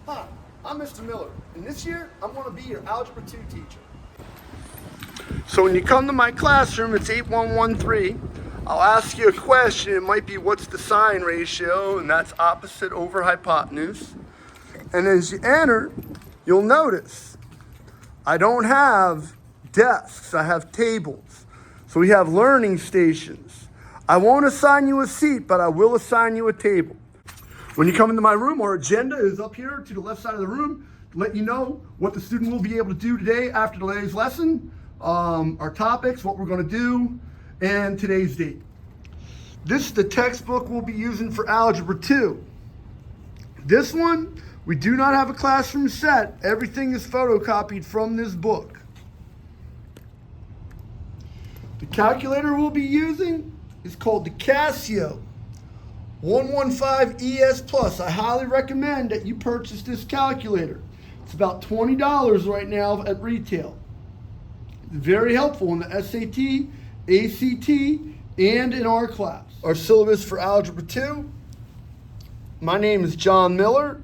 Hi, I'm Mr. Miller, and this year I'm going to be your Algebra 2 teacher. So when you come to my classroom, it's 8113. I'll ask you a question. It might be what's the sine ratio, and that's opposite over hypotenuse. And as you enter, you'll notice I don't have desks, I have tables. So we have learning stations. I won't assign you a seat, but I will assign you a table. When you come into my room, our agenda is up here to the left side of the room to let you know what the student will be able to do today after today's lesson, our topics, what we're going to do, and today's date. This is the textbook we'll be using for Algebra 2. This one, we do not have a classroom set. Everything is photocopied from this book. The calculator we'll be using is called the Casio 115 ES Plus. I highly recommend that you purchase this calculator. It's about $20 right now at retail. It's very helpful in the SAT, ACT, and in our class. Our syllabus for Algebra 2. My name is John Miller.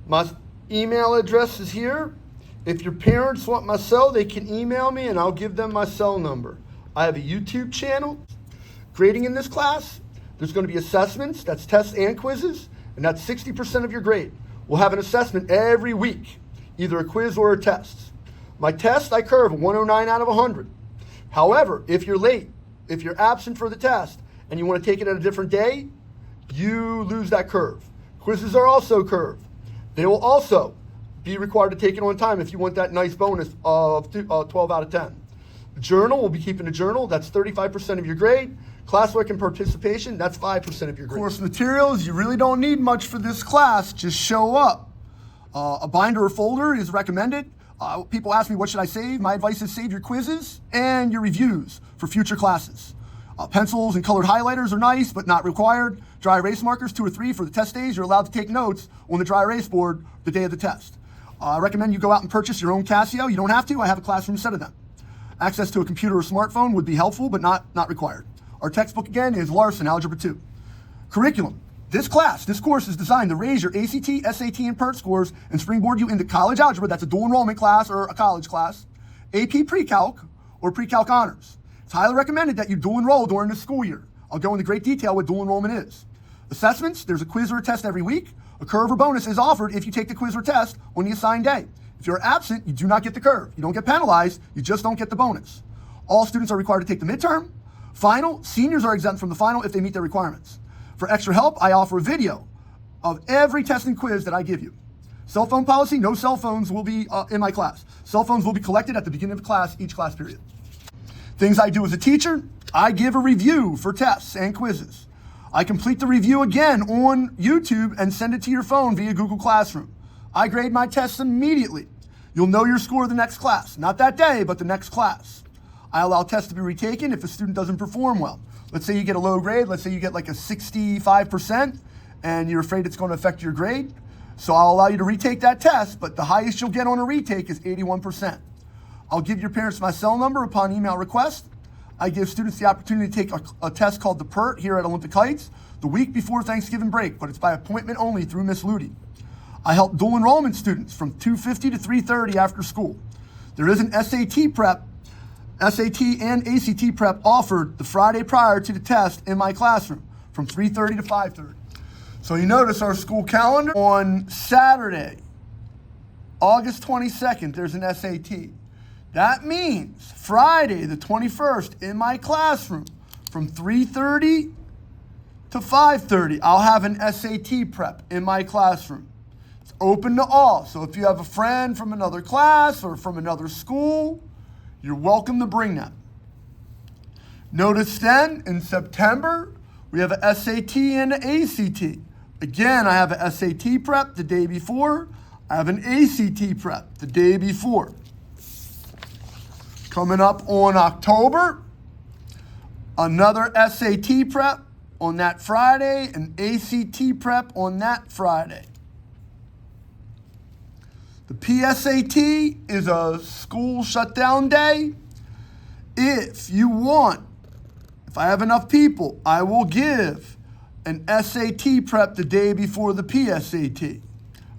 My email address is here. If your parents want my cell, they can email me and I'll give them my cell number. I have a YouTube channel. Grading in this class, there's going to be assessments, that's tests and quizzes, and that's 60% of your grade. We'll have an assessment every week, either a quiz or a test. My test, I curve 109 out of 100. However, if you're late, if you're absent for the test, and you want to take it at a different day, you lose that curve. Quizzes are also curved. They will also be required to take it on time if you want that nice bonus of 12 out of 10. The journal, we'll be keeping a journal, that's 35% of your grade. Classwork and participation, that's 5% of your grade. Course materials, you really don't need much for this class, just show up. A binder or folder is recommended. People ask me, what should I save? My advice is save your quizzes and your reviews for future classes. Pencils and colored highlighters are nice, but not required. Dry erase markers, 2 or 3 for the test days. You're allowed to take notes on the dry erase board the day of the test. I recommend you go out and purchase your own Casio. You don't have to, I have a classroom set of them. Access to a computer or smartphone would be helpful, but not required. Our textbook, again, is Larson, Algebra 2. Curriculum. This course is designed to raise your ACT, SAT, and PERT scores and springboard you into college algebra, that's a dual enrollment class or a college class, AP Pre-Calc, or Pre-Calc Honors. It's highly recommended that you dual enroll during the school year. I'll go into great detail what dual enrollment is. Assessments, there's a quiz or a test every week. A curve or bonus is offered if you take the quiz or test on the assigned day. If you're absent, you do not get the curve. You don't get penalized, you just don't get the bonus. All students are required to take the midterm. Final, seniors are exempt from the final if they meet their requirements. For extra help, I offer a video of every test and quiz that I give you. Cell phone policy, no cell phones will be in my class. Cell phones will be collected at the beginning of class, each class period. Things I do as a teacher, I give a review for tests and quizzes. I complete the review again on YouTube and send it to your phone via Google Classroom. I grade my tests immediately. You'll know your score the next class, not that day, but the next class. I allow tests to be retaken if a student doesn't perform well. Let's say you get a low grade, let's say you get like a 65%, and you're afraid it's going to affect your grade. So I'll allow you to retake that test, but the highest you'll get on a retake is 81%. I'll give your parents my cell number upon email request. I give students the opportunity to take a test called the PERT here at Olympic Heights the week before Thanksgiving break, but it's by appointment only through Miss Ludi. I help dual enrollment students from 2:50 to 3:30 after school. There is an SAT and ACT prep offered the Friday prior to the test in my classroom from 3:30 to 5:30. So you notice our school calendar on Saturday, August 22nd, there's an SAT. That means Friday, the 21st, in my classroom from 3:30 to 5:30, I'll have an SAT prep in my classroom. It's open to all. So if you have a friend from another class or from another school, you're welcome to bring them. Notice then, in September, we have a SAT and an ACT. Again, I have a SAT prep the day before. I have an ACT prep the day before. Coming up on October, another SAT prep on that Friday, and ACT prep on that Friday. The PSAT is a school shutdown day. If you want, if I have enough people, I will give an SAT prep the day before the PSAT.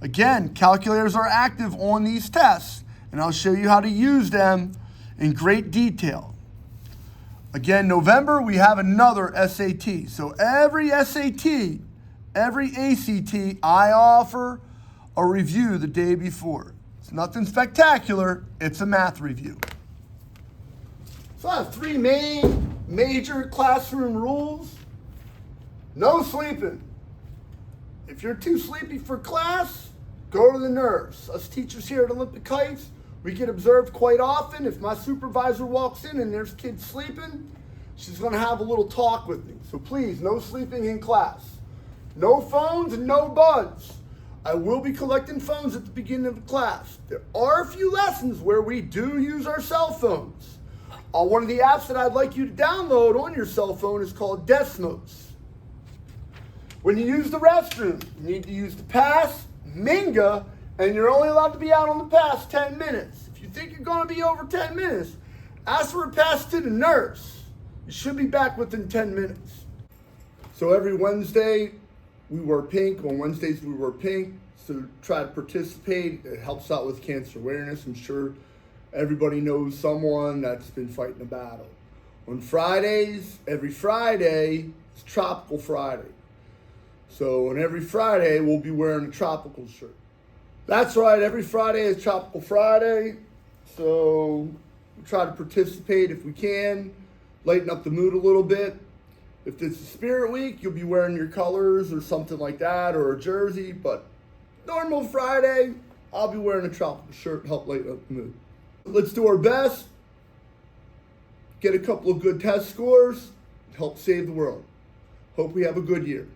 Again, calculators are active on these tests, and I'll show you how to use them in great detail. Again, November, we have another SAT. So every SAT, every ACT, I offer a review the day before. It's nothing spectacular, it's a math review. So I have three major classroom rules. No sleeping. If you're too sleepy for class, go to the nurse. Us teachers here at Olympic Heights, we get observed quite often. If my supervisor walks in and there's kids sleeping, she's gonna have a little talk with me. So please, no sleeping in class. No phones and no buds. I will be collecting phones at the beginning of the class. There are a few lessons where we do use our cell phones. One of the apps that I'd like you to download on your cell phone is called Desmos. When you use the restroom, you need to use the pass, Minga, and you're only allowed to be out on the pass 10 minutes. If you think you're going to be over 10 minutes, ask for a pass to the nurse. You should be back within 10 minutes. So every Wednesday, we wear pink. On Wednesdays, we wear pink. So try to participate. It helps out with cancer awareness. I'm sure everybody knows someone that's been fighting a battle. On Fridays, every Friday is Tropical Friday. So on every Friday, we'll be wearing a tropical shirt. That's right, every Friday is Tropical Friday. So we try to participate if we can, lighten up the mood a little bit. If it's a Spirit Week, you'll be wearing your colors or something like that, or a jersey. But normal Friday, I'll be wearing a tropical shirt to help lighten up the mood. Let's do our best, get a couple of good test scores, help save the world. Hope we have a good year.